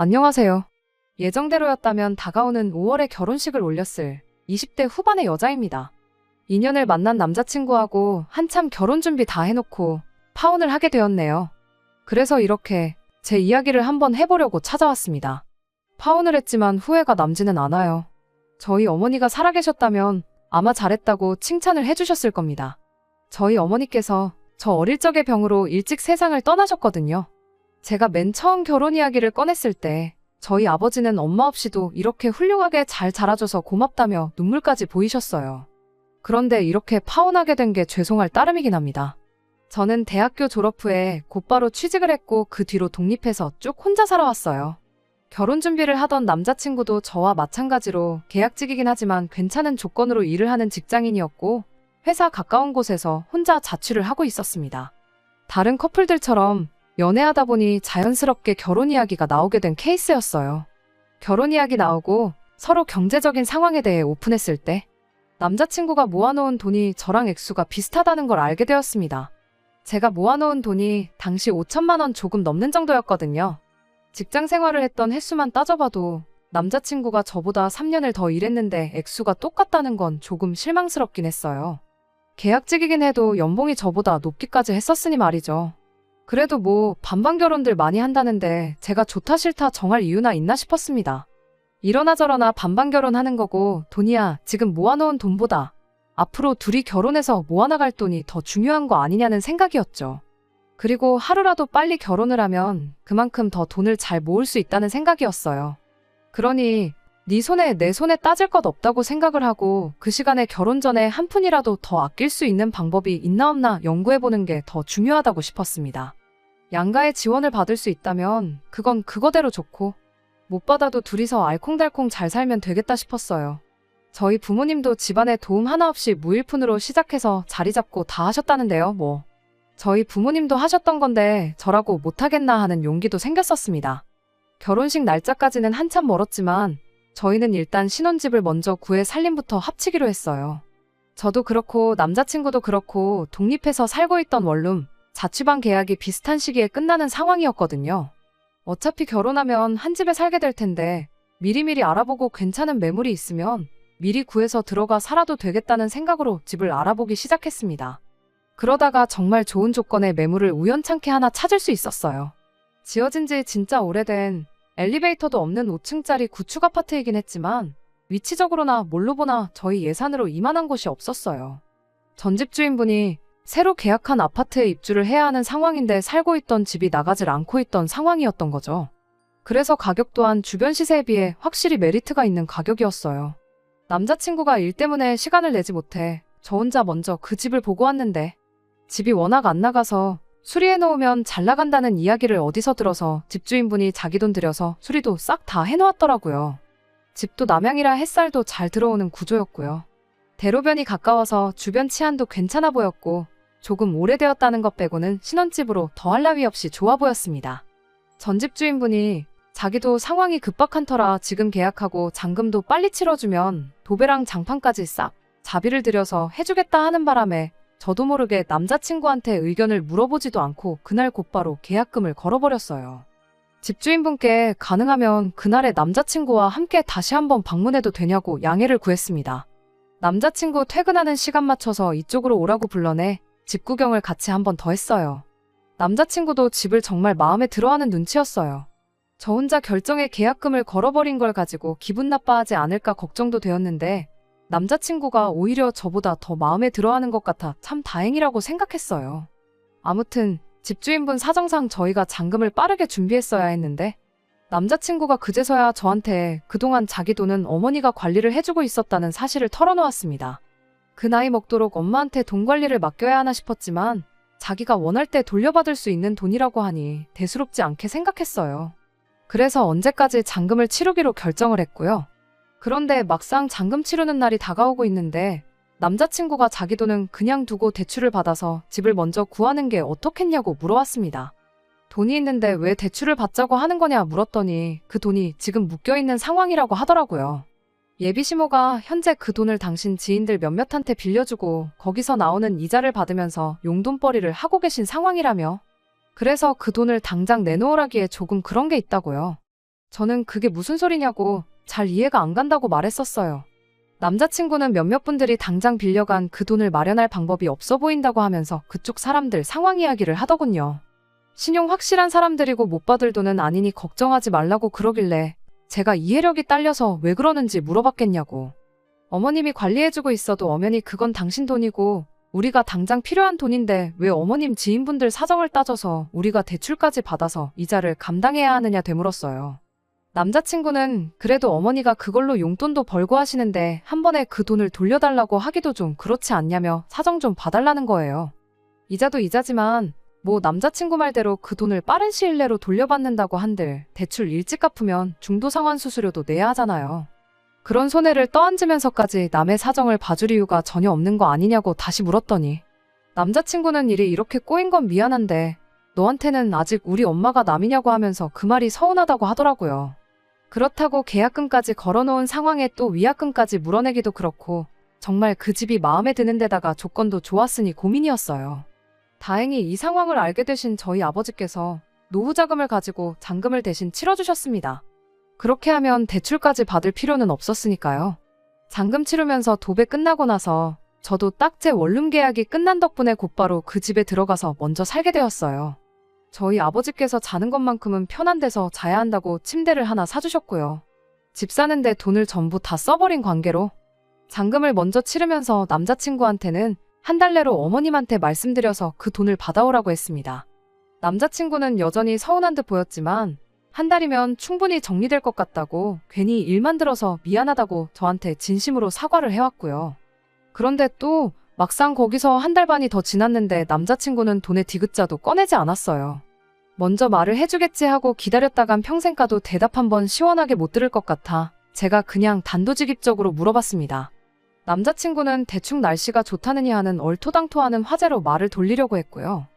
안녕하세요. 예정대로였다면 다가오는 5월에 결혼식을 올렸을 20대 후반의 여자입니다. 2년을 만난 남자친구하고 한참 결혼 준비 다 해놓고 파혼을 하게 되었네요. 그래서 이렇게 제 이야기를 한번 해보려고 찾아왔습니다. 파혼을 했지만 후회가 남지는 않아요. 저희 어머니가 살아계셨다면 아마 잘했다고 칭찬을 해주셨을 겁니다. 저희 어머니께서 저 어릴 적의 병으로 일찍 세상을 떠나셨거든요. 제가 맨 처음 결혼 이야기를 꺼냈을 때 저희 아버지는 엄마 없이도 이렇게 훌륭하게 잘 자라줘서 고맙다며 눈물까지 보이셨어요. 그런데 이렇게 파혼하게 된 게 죄송할 따름이긴 합니다. 저는 대학교 졸업 후에 곧바로 취직을 했고 그 뒤로 독립해서 쭉 혼자 살아왔어요. 결혼 준비를 하던 남자친구도 저와 마찬가지로 계약직이긴 하지만 괜찮은 조건으로 일을 하는 직장인이었고 회사 가까운 곳에서 혼자 자취를 하고 있었습니다. 다른 커플들처럼 연애하다 보니 자연스럽게 결혼 이야기가 나오게 된 케이스였어요. 결혼 이야기 나오고 서로 경제적인 상황에 대해 오픈했을 때 남자친구가 모아놓은 돈이 저랑 액수가 비슷하다는 걸 알게 되었습니다. 제가 모아놓은 돈이 당시 5천만 원 조금 넘는 정도였거든요. 직장 생활을 했던 횟수만 따져봐도 남자친구가 저보다 3년을 더 일했는데 액수가 똑같다는 건 조금 실망스럽긴 했어요. 계약직이긴 해도 연봉이 저보다 높기까지 했었으니 말이죠. 그래도 뭐 반반 결혼들 많이 한다는데 제가 좋다 싫다 정할 이유나 있나 싶었습니다. 이러나 저러나 반반 결혼하는 거고 돈이야 지금 모아놓은 돈보다 앞으로 둘이 결혼해서 모아나갈 돈이 더 중요한 거 아니냐는 생각이었죠. 그리고 하루라도 빨리 결혼을 하면 그만큼 더 돈을 잘 모을 수 있다는 생각이었어요. 그러니 네 손에 내 손에 따질 것 없다고 생각을 하고 그 시간에 결혼 전에 한 푼이라도 더 아낄 수 있는 방법이 있나 없나 연구해보는 게 더 중요하다고 싶었습니다. 양가의 지원을 받을 수 있다면 그건 그거대로 좋고 못 받아도 둘이서 알콩달콩 잘 살면 되겠다 싶었어요. 저희 부모님도 집안에 도움 하나 없이 무일푼으로 시작해서 자리 잡고 다 하셨다는데요, 뭐. 저희 부모님도 하셨던 건데 저라고 못하겠나 하는 용기도 생겼었습니다. 결혼식 날짜까지는 한참 멀었지만 저희는 일단 신혼집을 먼저 구해 살림부터 합치기로 했어요. 저도 그렇고 남자친구도 그렇고 독립해서 살고 있던 원룸, 자취방 계약이 비슷한 시기에 끝나는 상황이었거든요. 어차피 결혼하면 한 집에 살게 될 텐데 미리미리 알아보고 괜찮은 매물이 있으면 미리 구해서 들어가 살아도 되겠다는 생각으로 집을 알아보기 시작했습니다. 그러다가 정말 좋은 조건의 매물을 우연찮게 하나 찾을 수 있었어요. 지어진 지 진짜 오래된 엘리베이터도 없는 5층짜리 구축 아파트이긴 했지만 위치적으로나 뭘로 보나 저희 예산으로 이만한 곳이 없었어요. 전 집주인분이 새로 계약한 아파트에 입주를 해야 하는 상황인데 살고 있던 집이 나가질 않고 있던 상황이었던 거죠. 그래서 가격 또한 주변 시세에 비해 확실히 메리트가 있는 가격이었어요. 남자친구가 일 때문에 시간을 내지 못해 저 혼자 먼저 그 집을 보고 왔는데 집이 워낙 안 나가서 수리해놓으면 잘 나간다는 이야기를 어디서 들어서 집주인분이 자기 돈 들여서 수리도 싹 다 해놓았더라고요. 집도 남향이라 햇살도 잘 들어오는 구조였고요. 대로변이 가까워서 주변 치안도 괜찮아 보였고 조금 오래되었다는 것 빼고는 신혼집으로 더할 나위 없이 좋아 보였습니다. 전 집주인분이 자기도 상황이 급박한 터라 지금 계약하고 잔금도 빨리 치러주면 도배랑 장판까지 싹 자비를 들여서 해주겠다 하는 바람에 저도 모르게 남자친구한테 의견을 물어보지도 않고 그날 곧바로 계약금을 걸어버렸어요. 집주인분께 가능하면 그날의 남자친구와 함께 다시 한번 방문해도 되냐고 양해를 구했습니다. 남자친구 퇴근하는 시간 맞춰서 이쪽으로 오라고 불러내 집 구경을 같이 한번 더 했어요. 남자친구도 집을 정말 마음에 들어하는 눈치였어요. 저 혼자 결정에 계약금을 걸어버린 걸 가지고 기분 나빠하지 않을까 걱정도 되었는데 남자친구가 오히려 저보다 더 마음에 들어하는 것 같아 참 다행이라고 생각했어요. 아무튼 집주인분 사정상 저희가 잔금을 빠르게 준비했어야 했는데 남자친구가 그제서야 저한테 그동안 자기 돈은 어머니가 관리를 해주고 있었다는 사실을 털어놓았습니다. 그 나이 먹도록 엄마한테 돈 관리를 맡겨야 하나 싶었지만 자기가 원할 때 돌려받을 수 있는 돈이라고 하니 대수롭지 않게 생각했어요. 그래서 언제까지 잔금을 치르기로 결정을 했고요. 그런데 막상 잔금 치르는 날이 다가오고 있는데 남자친구가 자기 돈은 그냥 두고 대출을 받아서 집을 먼저 구하는 게 어떻겠냐고 물어왔습니다. 돈이 있는데 왜 대출을 받자고 하는 거냐 물었더니 그 돈이 지금 묶여있는 상황이라고 하더라고요. 예비시모가 현재 그 돈을 당신 지인들 몇몇한테 빌려주고 거기서 나오는 이자를 받으면서 용돈벌이를 하고 계신 상황이라며. 그래서 그 돈을 당장 내놓으라기에 조금 그런 게 있다고요. 저는 그게 무슨 소리냐고 잘 이해가 안 간다고 말했었어요. 남자친구는 몇몇 분들이 당장 빌려간 그 돈을 마련할 방법이 없어 보인다고 하면서 그쪽 사람들 상황 이야기를 하더군요. 신용 확실한 사람들이고 못 받을 돈은 아니니 걱정하지 말라고 그러길래 제가 이해력이 딸려서 왜 그러는지 물어봤겠냐고. 어머님이 관리해주고 있어도 엄연히 그건 당신 돈이고 우리가 당장 필요한 돈인데 왜 어머님 지인분들 사정을 따져서 우리가 대출까지 받아서 이자를 감당해야 하느냐 되물었어요. 남자친구는 그래도 어머니가 그걸로 용돈도 벌고 하시는데 한 번에 그 돈을 돌려달라고 하기도 좀 그렇지 않냐며 사정 좀 봐달라는 거예요. 이자도 이자지만 뭐 남자친구 말대로 그 돈을 빠른 시일 내로 돌려받는다고 한들 대출 일찍 갚으면 중도상환 수수료도 내야 하잖아요. 그런 손해를 떠안으면서까지 남의 사정을 봐줄 이유가 전혀 없는 거 아니냐고 다시 물었더니 남자친구는 일이 이렇게 꼬인 건 미안한데 너한테는 아직 우리 엄마가 남이냐고 하면서 그 말이 서운하다고 하더라고요. 그렇다고 계약금까지 걸어놓은 상황에 또 위약금까지 물어내기도 그렇고 정말 그 집이 마음에 드는 데다가 조건도 좋았으니 고민이었어요. 다행히 이 상황을 알게 되신 저희 아버지께서 노후자금을 가지고 잔금을 대신 치러주셨습니다. 그렇게 하면 대출까지 받을 필요는 없었으니까요. 잔금 치르면서 도배 끝나고 나서 저도 딱제 원룸 계약이 끝난 덕분에 곧바로 그 집에 들어가서 먼저 살게 되었어요. 저희 아버지께서 자는 것만큼은 편한 데서 자야 한다고 침대를 하나 사주셨고요. 집 사는데 돈을 전부 다 써버린 관계로 잔금을 먼저 치르면서 남자친구한테는 한 달 내로 어머님한테 말씀드려서 그 돈을 받아오라고 했습니다. 남자친구는 여전히 서운한 듯 보였지만 한 달이면 충분히 정리될 것 같다고 괜히 일만 들어서 미안하다고 저한테 진심으로 사과를 해왔고요. 그런데 또 막상 거기서 한 달 반이 더 지났는데 남자친구는 돈의 디귿자도 꺼내지 않았어요. 먼저 말을 해주겠지 하고 기다렸다간 평생 가도 대답 한번 시원하게 못 들을 것 같아 제가 그냥 단도직입적으로 물어봤습니다. 남자친구는 대충 날씨가 좋다느니 하는 얼토당토하는 화제로 말을 돌리려고 했고요.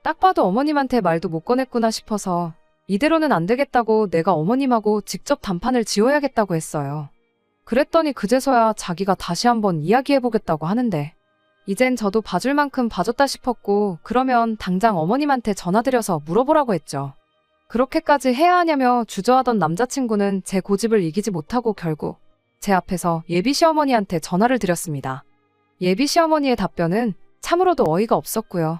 딱 봐도 어머님한테 말도 못 꺼냈구나 싶어서 이대로는 안 되겠다고 내가 어머님하고 직접 단판을 지어야겠다고 했어요. 그랬더니 그제서야 자기가 다시 한번 이야기해보겠다고 하는데 이젠 저도 봐줄 만큼 봐줬다 싶었고 그러면 당장 어머님한테 전화드려서 물어보라고 했죠. 그렇게까지 해야 하냐며 주저하던 남자친구는 제 고집을 이기지 못하고 결국 제 앞에서 예비 시어머니한테 전화를 드렸습니다. 예비 시어머니의 답변은 참으로도 어이가 없었고요.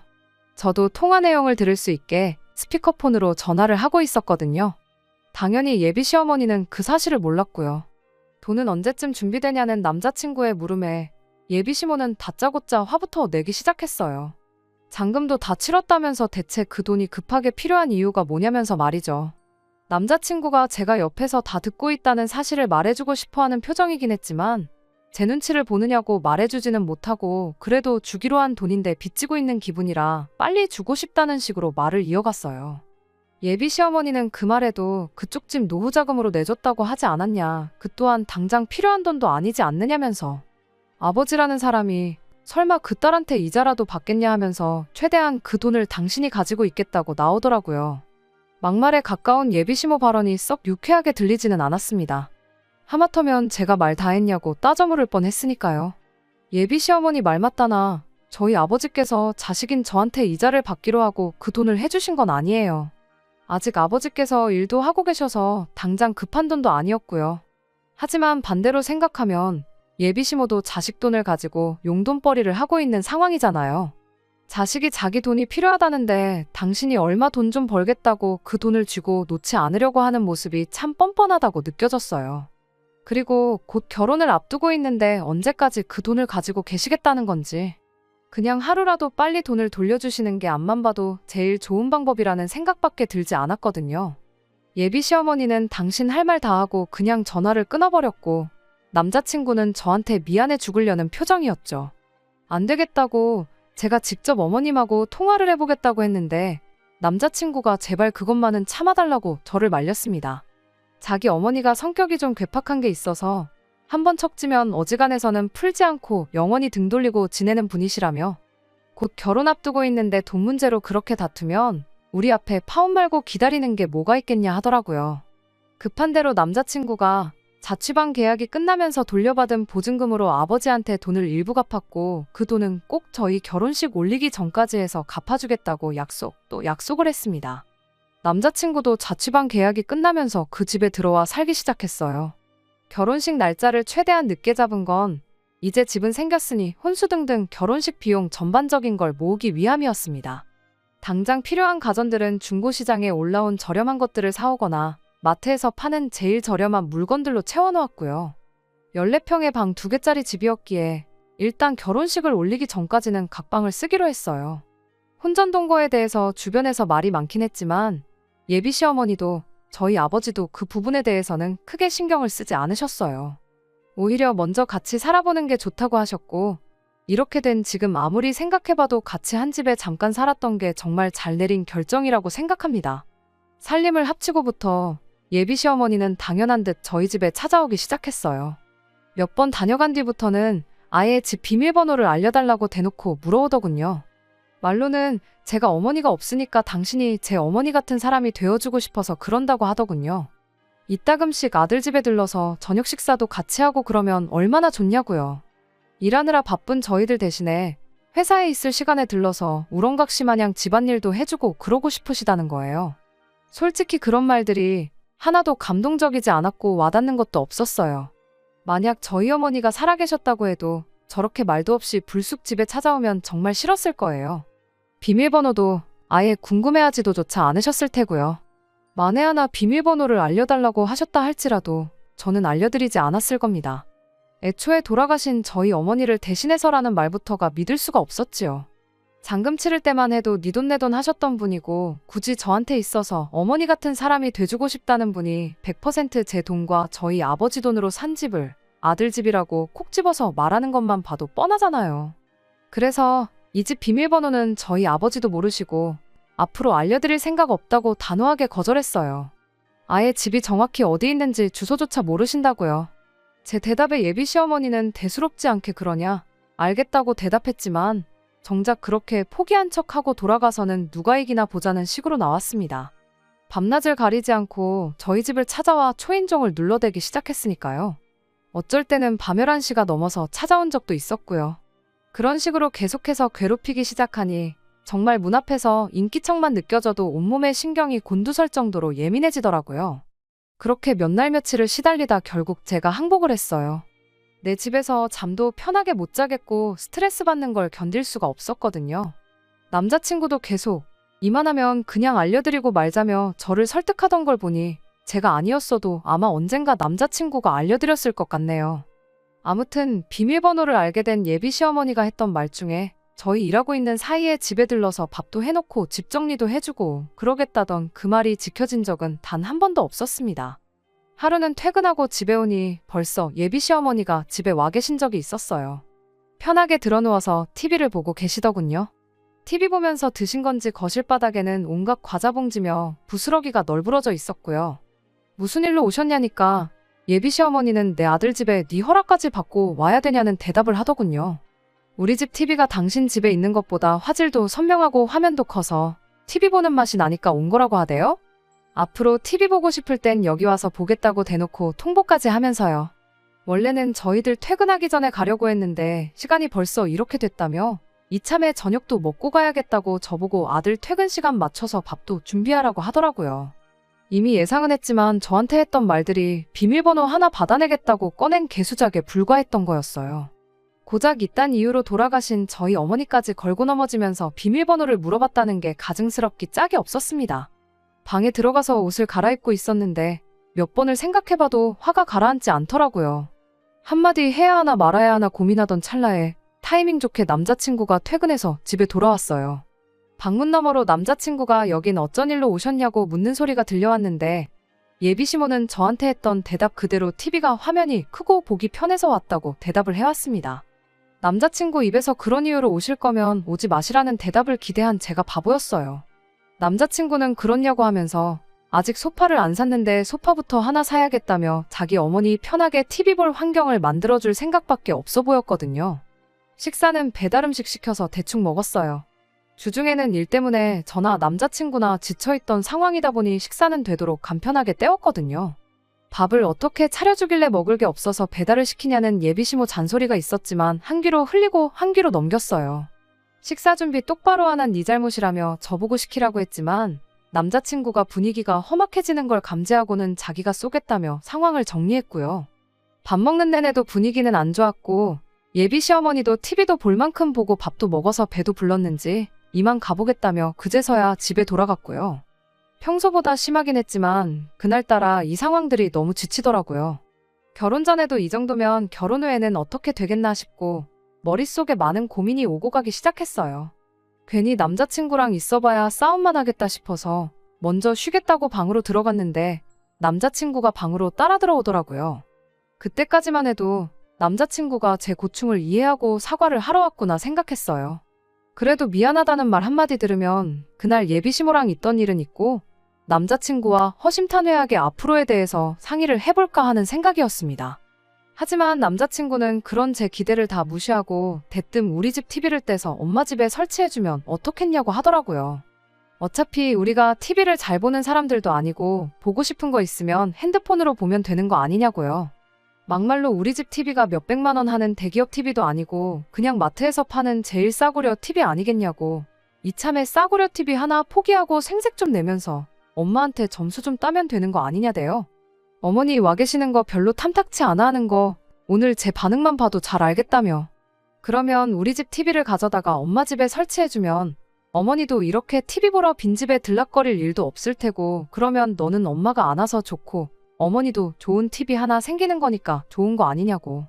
저도 통화 내용을 들을 수 있게 스피커폰으로 전화를 하고 있었거든요. 당연히 예비 시어머니는 그 사실을 몰랐고요. 돈은 언제쯤 준비되냐는 남자친구의 물음에 예비 시모는 다짜고짜 화부터 내기 시작했어요. 잔금도 다 치렀다면서 대체 그 돈이 급하게 필요한 이유가 뭐냐면서 말이죠. 남자친구가 제가 옆에서 다 듣고 있다는 사실을 말해주고 싶어하는 표정이긴 했지만 제 눈치를 보느냐고 말해주지는 못하고 그래도 주기로 한 돈인데 빚지고 있는 기분이라 빨리 주고 싶다는 식으로 말을 이어갔어요. 예비 시어머니는 그 말에도 그쪽 집 노후자금으로 내줬다고 하지 않았냐, 그 또한 당장 필요한 돈도 아니지 않느냐면서 아버지라는 사람이 설마 그 딸한테 이자라도 받겠냐 하면서 최대한 그 돈을 당신이 가지고 있겠다고 나오더라고요. 막말에 가까운 예비시모 발언이 썩 유쾌하게 들리지는 않았습니다. 하마터면 제가 말 다 했냐고 따져 물을 뻔했으니까요. 예비시어머니 말 맞다나 저희 아버지께서 자식인 저한테 이자를 받기로 하고 그 돈을 해주신 건 아니에요. 아직 아버지께서 일도 하고 계셔서 당장 급한 돈도 아니었고요. 하지만 반대로 생각하면 예비시모도 자식 돈을 가지고 용돈벌이를 하고 있는 상황이잖아요. 자식이 자기 돈이 필요하다는데 당신이 얼마 돈 좀 벌겠다고 그 돈을 쥐고 놓지 않으려고 하는 모습이 참 뻔뻔하다고 느껴졌어요. 그리고 곧 결혼을 앞두고 있는데 언제까지 그 돈을 가지고 계시겠다는 건지 그냥 하루라도 빨리 돈을 돌려주시는 게 앞만 봐도 제일 좋은 방법이라는 생각밖에 들지 않았거든요. 예비 시어머니는 당신 할 말 다 하고 그냥 전화를 끊어버렸고 남자친구는 저한테 미안해 죽으려는 표정이었죠. 안 되겠다고 제가 직접 어머님하고 통화를 해보겠다고 했는데 남자친구가 제발 그것만은 참아달라고 저를 말렸습니다. 자기 어머니가 성격이 좀 괴팍한 게 있어서 한번 척지면 어지간해서는 풀지 않고 영원히 등 돌리고 지내는 분이시라며 곧 결혼 앞두고 있는데 돈 문제로 그렇게 다투면 우리 앞에 파혼 말고 기다리는 게 뭐가 있겠냐 하더라고요. 급한 대로 남자친구가 자취방 계약이 끝나면서 돌려받은 보증금으로 아버지한테 돈을 일부 갚았고 그 돈은 꼭 저희 결혼식 올리기 전까지 해서 갚아주겠다고 또 약속을 했습니다. 남자친구도 자취방 계약이 끝나면서 그 집에 들어와 살기 시작했어요. 결혼식 날짜를 최대한 늦게 잡은 건 이제 집은 생겼으니 혼수 등등 결혼식 비용 전반적인 걸 모으기 위함이었습니다. 당장 필요한 가전들은 중고시장에 올라온 저렴한 것들을 사오거나 마트에서 파는 제일 저렴한 물건들로 채워놓았고요. 14평의 방 2개짜리 집이었기에 일단 결혼식을 올리기 전까지는 각방을 쓰기로 했어요. 혼전동거에 대해서 주변에서 말이 많긴 했지만 예비 시어머니도 저희 아버지도 그 부분에 대해서는 크게 신경을 쓰지 않으셨어요. 오히려 먼저 같이 살아보는 게 좋다고 하셨고, 이렇게 된 지금 아무리 생각해봐도 같이 한 집에 잠깐 살았던 게 정말 잘 내린 결정이라고 생각합니다. 살림을 합치고부터 예비 시어머니는 당연한 듯 저희 집에 찾아오기 시작했어요. 몇 번 다녀간 뒤부터는 아예 집 비밀번호를 알려달라고 대놓고 물어오더군요. 말로는 제가 어머니가 없으니까 당신이 제 어머니 같은 사람이 되어주고 싶어서 그런다고 하더군요. 이따금씩 아들 집에 들러서 저녁 식사도 같이 하고 그러면 얼마나 좋냐고요. 일하느라 바쁜 저희들 대신에 회사에 있을 시간에 들러서 우렁각시 마냥 집안일도 해주고 그러고 싶으시다는 거예요. 솔직히 그런 말들이 하나도 감동적이지 않았고 와닿는 것도 없었어요. 만약 저희 어머니가 살아계셨다고 해도 저렇게 말도 없이 불쑥 집에 찾아오면 정말 싫었을 거예요. 비밀번호도 아예 궁금해하지도조차 않으셨을 테고요. 만에 하나 비밀번호를 알려달라고 하셨다 할지라도 저는 알려드리지 않았을 겁니다. 애초에 돌아가신 저희 어머니를 대신해서라는 말부터가 믿을 수가 없었지요. 잔금 치를 때만 해도 네 돈 내 돈 하셨던 분이고 굳이 저한테 있어서 어머니 같은 사람이 돼주고 싶다는 분이 100% 제 돈과 저희 아버지 돈으로 산 집을 아들 집이라고 콕 집어서 말하는 것만 봐도 뻔하잖아요. 그래서 이 집 비밀번호는 저희 아버지도 모르시고 앞으로 알려드릴 생각 없다고 단호하게 거절했어요. 아예 집이 정확히 어디 있는지 주소조차 모르신다고요. 제 대답에 예비 시어머니는 대수롭지 않게 그러냐 알겠다고 대답했지만 정작 그렇게 포기한 척하고 돌아가서는 누가 이기나 보자는 식으로 나왔습니다. 밤낮을 가리지 않고 저희 집을 찾아와 초인종을 눌러대기 시작했으니까요. 어쩔 때는 밤 11시가 넘어서 찾아온 적도 있었고요. 그런 식으로 계속해서 괴롭히기 시작하니 정말 문 앞에서 인기척만 느껴져도 온몸의 신경이 곤두설 정도로 예민해지더라고요. 그렇게 몇 날 며칠을 시달리다 결국 제가 항복을 했어요. 내 집에서 잠도 편하게 못 자겠고 스트레스 받는 걸 견딜 수가 없었거든요. 남자친구도 계속 이만하면 그냥 알려드리고 말자며 저를 설득하던 걸 보니 제가 아니었어도 아마 언젠가 남자친구가 알려드렸을 것 같네요. 아무튼 비밀번호를 알게 된 예비 시어머니가 했던 말 중에 저희 일하고 있는 사이에 집에 들러서 밥도 해놓고 집 정리도 해주고 그러겠다던 그 말이 지켜진 적은 단 한 번도 없었습니다. 하루는 퇴근하고 집에 오니 벌써 예비 시어머니가 집에 와 계신 적이 있었어요. 편하게 들어누워서 TV를 보고 계시더군요. TV 보면서 드신 건지 거실 바닥에는 온갖 과자 봉지며 부스러기가 널브러져 있었고요. 무슨 일로 오셨냐니까 예비 시어머니는 내 아들 집에 네 허락까지 받고 와야 되냐는 대답을 하더군요. 우리 집 TV가 당신 집에 있는 것보다 화질도 선명하고 화면도 커서 TV 보는 맛이 나니까 온 거라고 하대요? 앞으로 TV 보고 싶을 땐 여기 와서 보겠다고 대놓고 통보까지 하면서요. 원래는 저희들 퇴근하기 전에 가려고 했는데 시간이 벌써 이렇게 됐다며 이참에 저녁도 먹고 가야겠다고 저보고 아들 퇴근 시간 맞춰서 밥도 준비하라고 하더라고요. 이미 예상은 했지만 저한테 했던 말들이 비밀번호 하나 받아내겠다고 꺼낸 개수작에 불과했던 거였어요. 고작 이딴 이유로 돌아가신 저희 어머니까지 걸고 넘어지면서 비밀번호를 물어봤다는 게 가증스럽기 짝이 없었습니다. 방에 들어가서 옷을 갈아입고 있었는데 몇 번을 생각해봐도 화가 가라앉지 않더라고요. 한마디 해야 하나 말아야 하나 고민하던 찰나에 타이밍 좋게 남자친구가 퇴근해서 집에 돌아왔어요. 방문 너머로 남자친구가 여긴 어쩐 일로 오셨냐고 묻는 소리가 들려왔는데 예비 시모는 저한테 했던 대답 그대로 TV가 화면이 크고 보기 편해서 왔다고 대답을 해왔습니다. 남자친구 입에서 그런 이유로 오실 거면 오지 마시라는 대답을 기대한 제가 바보였어요. 남자친구는 그렇냐고 하면서 아직 소파를 안 샀는데 소파부터 하나 사야겠다며 자기 어머니 편하게 TV 볼 환경을 만들어줄 생각밖에 없어 보였거든요. 식사는 배달 음식 시켜서 대충 먹었어요. 주중에는 일 때문에 저나 남자친구나 지쳐있던 상황이다 보니 식사는 되도록 간편하게 때웠거든요. 밥을 어떻게 차려주길래 먹을 게 없어서 배달을 시키냐는 예비시모 잔소리가 있었지만 한 귀로 흘리고 한 귀로 넘겼어요. 식사 준비 똑바로 안 한 네 잘못이라며 저보고 시키라고 했지만 남자친구가 분위기가 험악해지는 걸 감지하고는 자기가 쏘겠다며 상황을 정리했고요. 밥 먹는 내내도 분위기는 안 좋았고 예비 시어머니도 TV도 볼 만큼 보고 밥도 먹어서 배도 불렀는지 이만 가보겠다며 그제서야 집에 돌아갔고요. 평소보다 심하긴 했지만 그날따라 이 상황들이 너무 지치더라고요. 결혼 전에도 이 정도면 결혼 후에는 어떻게 되겠나 싶고 머릿속에 많은 고민이 오고 가기 시작했어요. 괜히 남자친구랑 있어봐야 싸움만 하겠다 싶어서 먼저 쉬겠다고 방으로 들어갔는데 남자친구가 방으로 따라 들어오더라고요. 그때까지만 해도 남자친구가 제 고충을 이해하고 사과를 하러 왔구나 생각했어요. 그래도 미안하다는 말 한마디 들으면 그날 예비시모랑 있던 일은 있고 남자친구와 허심탄회하게 앞으로에 대해서 상의를 해볼까 하는 생각이었습니다. 하지만 남자친구는 그런 제 기대를 다 무시하고 대뜸 우리 집 TV를 떼서 엄마 집에 설치해주면 어떻겠냐고 하더라고요. 어차피 우리가 TV를 잘 보는 사람들도 아니고 보고 싶은 거 있으면 핸드폰으로 보면 되는 거 아니냐고요. 막말로 우리 집 TV가 몇백만 원 하는 대기업 TV도 아니고 그냥 마트에서 파는 제일 싸구려 TV 아니겠냐고. 이참에 싸구려 TV 하나 포기하고 생색 좀 내면서 엄마한테 점수 좀 따면 되는 거 아니냐대요. 어머니 와 계시는 거 별로 탐탁치 않아 하는 거 오늘 제 반응만 봐도 잘 알겠다며. 그러면 우리 집 TV를 가져다가 엄마 집에 설치해주면 어머니도 이렇게 TV 보러 빈집에 들락거릴 일도 없을 테고 그러면 너는 엄마가 안 와서 좋고 어머니도 좋은 TV 하나 생기는 거니까 좋은 거 아니냐고.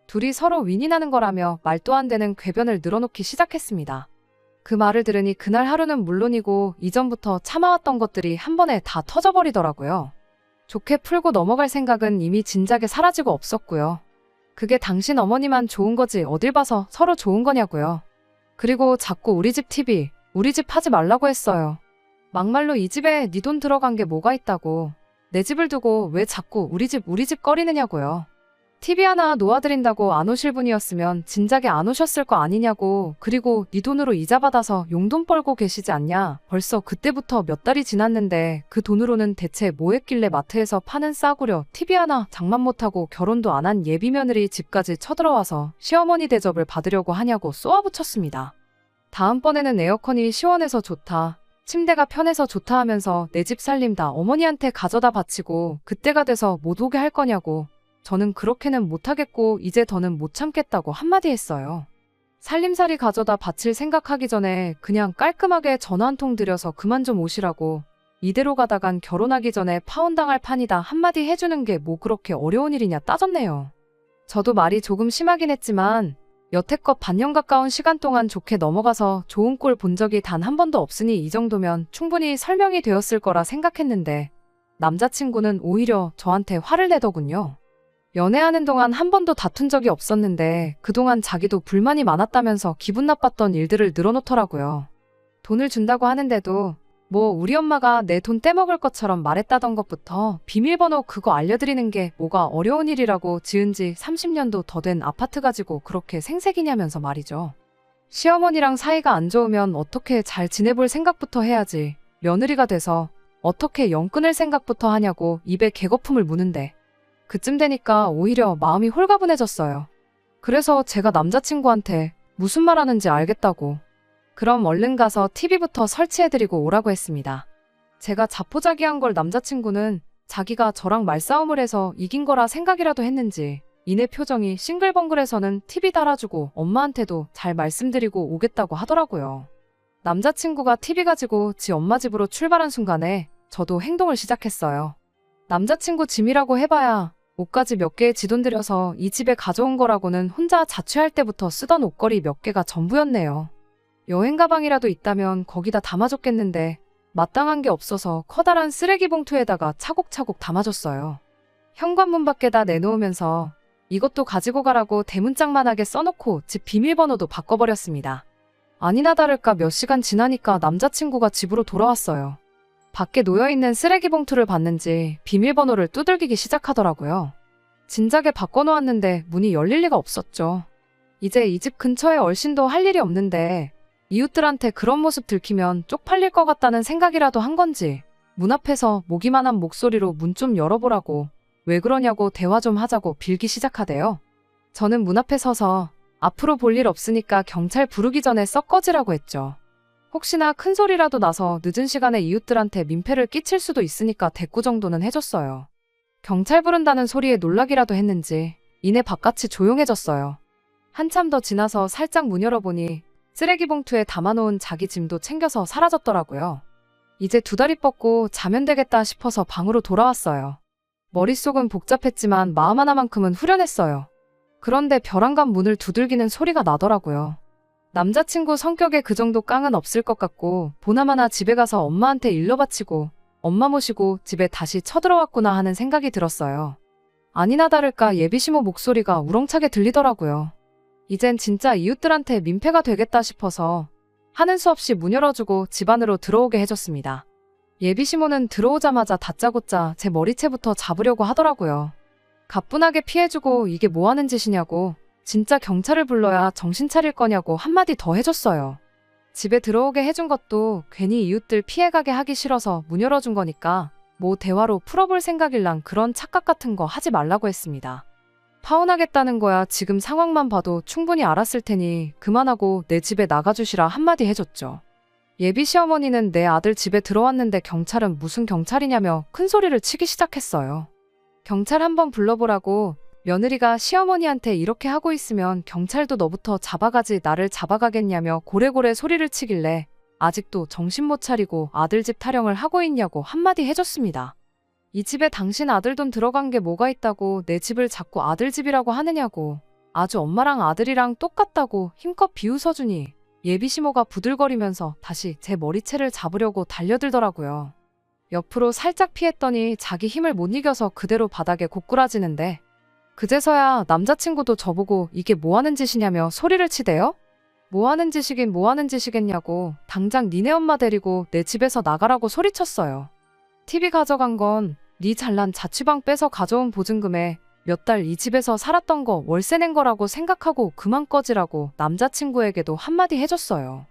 둘이 서로 윈윈하는 거라며 말도 안 되는 궤변을 늘어놓기 시작했습니다. 그 말을 들으니 그날 하루는 물론이고 이전부터 참아왔던 것들이 한 번에 다 터져버리더라고요. 좋게 풀고 넘어갈 생각은 이미 진작에 사라지고 없었고요. 그게 당신 어머니만 좋은 거지 어딜 봐서 서로 좋은 거냐고요. 그리고 자꾸 우리 집 TV, 우리 집 하지 말라고 했어요. 막말로 이 집에 네 돈 들어간 게 뭐가 있다고. 내 집을 두고 왜 자꾸 우리 집 꺼리느냐고요. TV 하나 놓아드린다고 안 오실 분이었으면 진작에 안 오셨을 거 아니냐고. 그리고 네 돈으로 이자 받아서 용돈 벌고 계시지 않냐. 벌써 그때부터 몇 달이 지났는데 그 돈으로는 대체 뭐 했길래 마트에서 파는 싸구려 TV 하나 장만 못하고 결혼도 안 한 예비 며느리 집까지 쳐들어와서 시어머니 대접을 받으려고 하냐고 쏘아붙였습니다. 다음번에는 에어컨이 시원해서 좋다. 침대가 편해서 좋다 하면서 내 집 살림 다 어머니한테 가져다 바치고 그때가 돼서 못 오게 할 거냐고. 저는 그렇게는 못하겠고 이제 더는 못 참겠다고 한마디 했어요. 살림살이 가져다 바칠 생각하기 전에 그냥 깔끔하게 전화 한 통 드려서 그만 좀 오시라고. 이대로 가다간 결혼하기 전에 파혼당할 판이다 한마디 해주는 게 뭐 그렇게 어려운 일이냐 따졌네요. 저도 말이 조금 심하긴 했지만 여태껏 반년 가까운 시간 동안 좋게 넘어가서 좋은 꼴 본 적이 단 한 번도 없으니 이 정도면 충분히 설명이 되었을 거라 생각했는데 남자친구는 오히려 저한테 화를 내더군요. 연애하는 동안 한 번도 다툰 적이 없었는데 그동안 자기도 불만이 많았다면서 기분 나빴던 일들을 늘어놓더라고요. 돈을 준다고 하는데도 뭐 우리 엄마가 내 돈 떼먹을 것처럼 말했다던 것부터 비밀번호 그거 알려드리는 게 뭐가 어려운 일이라고 지은 지 30년도 더 된 아파트 가지고 그렇게 생색이냐면서 말이죠. 시어머니랑 사이가 안 좋으면 어떻게 잘 지내볼 생각부터 해야지. 며느리가 돼서 어떻게 연 끊을 생각부터 하냐고 입에 개거품을 무는데 그쯤 되니까 오히려 마음이 홀가분해졌어요. 그래서 제가 남자친구한테 무슨 말 하는지 알겠다고. 그럼 얼른 가서 TV부터 설치해드리고 오라고 했습니다. 제가 자포자기한 걸 남자친구는 자기가 저랑 말싸움을 해서 이긴 거라 생각이라도 했는지 이내 표정이 싱글벙글해서는 TV 달아주고 엄마한테도 잘 말씀드리고 오겠다고 하더라고요. 남자친구가 TV 가지고 지 엄마 집으로 출발한 순간에 저도 행동을 시작했어요. 남자친구 짐이라고 해봐야 옷가지 몇 개에 지 돈 들여서 이 집에 가져온 거라고는 혼자 자취할 때부터 쓰던 옷걸이 몇 개가 전부였네요. 여행 가방이라도 있다면 거기다 담아줬겠는데 마땅한 게 없어서 커다란 쓰레기 봉투에다가 차곡차곡 담아줬어요. 현관문 밖에다 내놓으면서 이것도 가지고 가라고 대문짝만하게 써놓고 집 비밀번호도 바꿔버렸습니다. 아니나 다를까 몇 시간 지나니까 남자친구가 집으로 돌아왔어요. 밖에 놓여있는 쓰레기 봉투를 봤는지 비밀번호를 두들기기 시작하더라고요. 진작에 바꿔놓았는데 문이 열릴 리가 없었죠. 이제 이 집 근처에 얼씬도 할 일이 없는데 이웃들한테 그런 모습 들키면 쪽팔릴 것 같다는 생각이라도 한 건지 문 앞에서 모기만한 목소리로 문 좀 열어보라고 왜 그러냐고 대화 좀 하자고 빌기 시작하대요. 저는 문 앞에 서서 앞으로 볼 일 없으니까 경찰 부르기 전에 썩 꺼지라고 했죠. 혹시나 큰 소리라도 나서 늦은 시간에 이웃들한테 민폐를 끼칠 수도 있으니까 대꾸 정도는 해줬어요. 경찰 부른다는 소리에 놀라기라도 했는지 이내 바깥이 조용해졌어요. 한참 더 지나서 살짝 문 열어보니 쓰레기 봉투에 담아놓은 자기 짐도 챙겨서 사라졌더라고요. 이제 두 다리 뻗고 자면 되겠다 싶어서 방으로 돌아왔어요. 머릿속은 복잡했지만 마음 하나만큼은 후련했어요. 그런데 벼랑간 문을 두들기는 소리가 나더라고요. 남자친구 성격에 그 정도 깡은 없을 것 같고 보나마나 집에 가서 엄마한테 일러 바치고 엄마 모시고 집에 다시 쳐들어왔구나 하는 생각이 들었어요. 아니나 다를까 예비시모 목소리가 우렁차게 들리더라고요. 이젠 진짜 이웃들한테 민폐가 되겠다 싶어서 하는 수 없이 문 열어주고 집 안으로 들어오게 해줬습니다. 예비시모는 들어오자마자 다짜고짜 제 머리채부터 잡으려고 하더라고요. 가뿐하게 피해주고 이게 뭐하는 짓이냐고, 진짜 경찰을 불러야 정신 차릴 거냐고 한마디 더 해줬어요. 집에 들어오게 해준 것도 괜히 이웃들 피해가게 하기 싫어서 문 열어준 거니까 뭐 대화로 풀어볼 생각일랑 그런 착각 같은 거 하지 말라고 했습니다. 파혼하겠다는 거야 지금 상황만 봐도 충분히 알았을 테니 그만하고 내 집에 나가주시라 한마디 해줬죠. 예비 시어머니는 내 아들 집에 들어왔는데 경찰은 무슨 경찰이냐며 큰 소리를 치기 시작했어요. 경찰 한번 불러보라고, 며느리가 시어머니한테 이렇게 하고 있으면 경찰도 너부터 잡아가지 나를 잡아가겠냐며 고래고래 소리를 치길래 아직도 정신 못 차리고 아들 집 타령을 하고 있냐고 한마디 해줬습니다. 이 집에 당신 아들 돈 들어간 게 뭐가 있다고 내 집을 자꾸 아들 집이라고 하느냐고, 아주 엄마랑 아들이랑 똑같다고 힘껏 비웃어주니 예비시모가 부들거리면서 다시 제 머리채를 잡으려고 달려들더라고요. 옆으로 살짝 피했더니 자기 힘을 못 이겨서 그대로 바닥에 고꾸라지는데 그제서야 남자친구도 저보고 이게 뭐하는 짓이냐며 소리를 치대요? 뭐하는 짓이긴 뭐하는 짓이겠냐고 당장 니네 엄마 데리고 내 집에서 나가라고 소리쳤어요. TV 가져간 건 네 잘난 자취방 빼서 가져온 보증금에 몇 달 이 집에서 살았던 거 월세 낸 거라고 생각하고 그만 꺼지라고 남자친구에게도 한마디 해줬어요.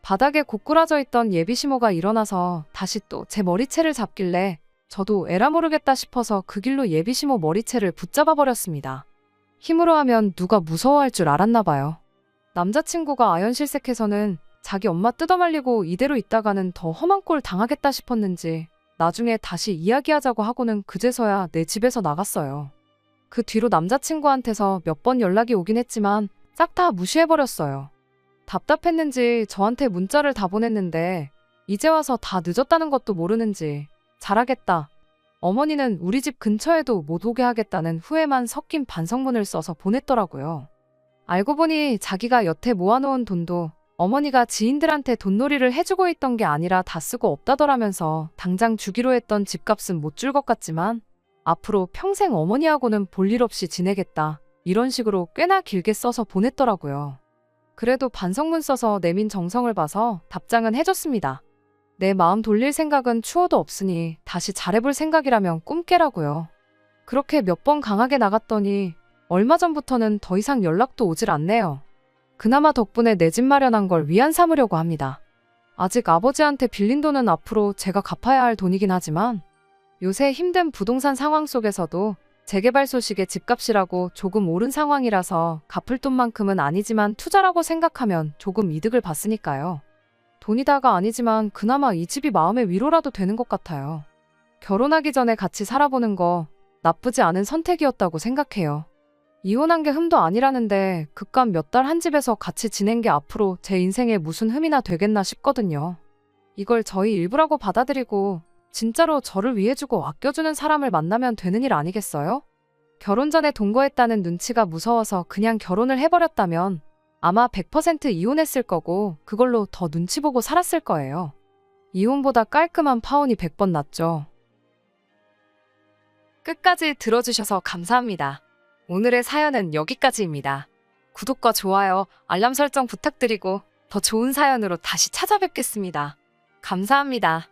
바닥에 고꾸라져 있던 예비시모가 일어나서 다시 또 제 머리채를 잡길래 저도 에라 모르겠다 싶어서 그 길로 예비시모 머리채를 붙잡아 버렸습니다. 힘으로 하면 누가 무서워할 줄 알았나 봐요. 남자친구가 아연실색해서는 자기 엄마 뜯어말리고 이대로 있다가는 더 험한 꼴 당하겠다 싶었는지 나중에 다시 이야기하자고 하고는 그제서야 내 집에서 나갔어요. 그 뒤로 남자친구한테서 몇 번 연락이 오긴 했지만 싹 다 무시해버렸어요. 답답했는지 저한테 문자를 다 보냈는데 이제 와서 다 늦었다는 것도 모르는지 잘하겠다. 어머니는 우리 집 근처에도 못 오게 하겠다는 후회만 섞인 반성문을 써서 보냈더라고요. 알고 보니 자기가 여태 모아놓은 돈도 어머니가 지인들한테 돈놀이를 해주고 있던 게 아니라 다 쓰고 없다더라면서 당장 주기로 했던 집값은 못 줄 것 같지만 앞으로 평생 어머니하고는 볼일 없이 지내겠다. 이런 식으로 꽤나 길게 써서 보냈더라고요. 그래도 반성문 써서 내민 정성을 봐서 답장은 해줬습니다. 내 마음 돌릴 생각은 추호도 없으니 다시 잘해볼 생각이라면 꿈 깨라고요. 그렇게 몇 번 강하게 나갔더니 얼마 전부터는 더 이상 연락도 오질 않네요. 그나마 덕분에 내 집 마련한 걸 위안 삼으려고 합니다. 아직 아버지한테 빌린 돈은 앞으로 제가 갚아야 할 돈이긴 하지만 요새 힘든 부동산 상황 속에서도 재개발 소식에 집값이라고 조금 오른 상황이라서 갚을 돈만큼은 아니지만 투자라고 생각하면 조금 이득을 봤으니까요. 돈이다가 아니지만 그나마 이 집이 마음의 위로라도 되는 것 같아요. 결혼하기 전에 같이 살아보는 거 나쁘지 않은 선택이었다고 생각해요. 이혼한 게 흠도 아니라는데 그깟 몇 달 한 집에서 같이 지낸 게 앞으로 제 인생에 무슨 흠이나 되겠나 싶거든요. 이걸 저희 일부라고 받아들이고 진짜로 저를 위해주고 아껴주는 사람을 만나면 되는 일 아니겠어요? 결혼 전에 동거했다는 눈치가 무서워서 그냥 결혼을 해버렸다면 아마 100% 이혼했을 거고 그걸로 더 눈치 보고 살았을 거예요. 이혼보다 깔끔한 파혼이 100번 낫죠. 끝까지 들어주셔서 감사합니다. 오늘의 사연은 여기까지입니다. 구독과 좋아요, 알람 설정 부탁드리고 더 좋은 사연으로 다시 찾아뵙겠습니다. 감사합니다.